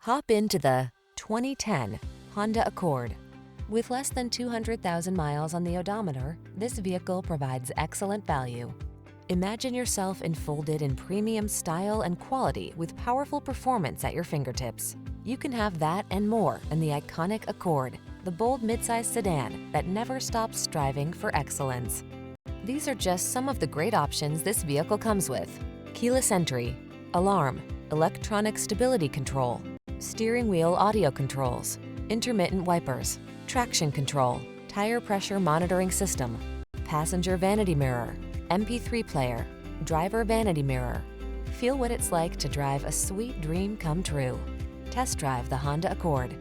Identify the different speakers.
Speaker 1: Hop into the 2010 Honda Accord. With less than 200,000 miles on the odometer, this vehicle provides excellent value. Imagine yourself enfolded in premium style and quality with powerful performance at your fingertips. You can have that and more in the iconic Accord, the bold midsize sedan that never stops striving for excellence. These are just some of the great options this vehicle comes with: keyless entry, alarm, electronic stability control, steering wheel audio controls, intermittent wipers, traction control, tire pressure monitoring system, passenger vanity mirror, MP3 player, driver vanity mirror. Feel what it's like to drive a sweet dream come true. Test drive the Honda Accord.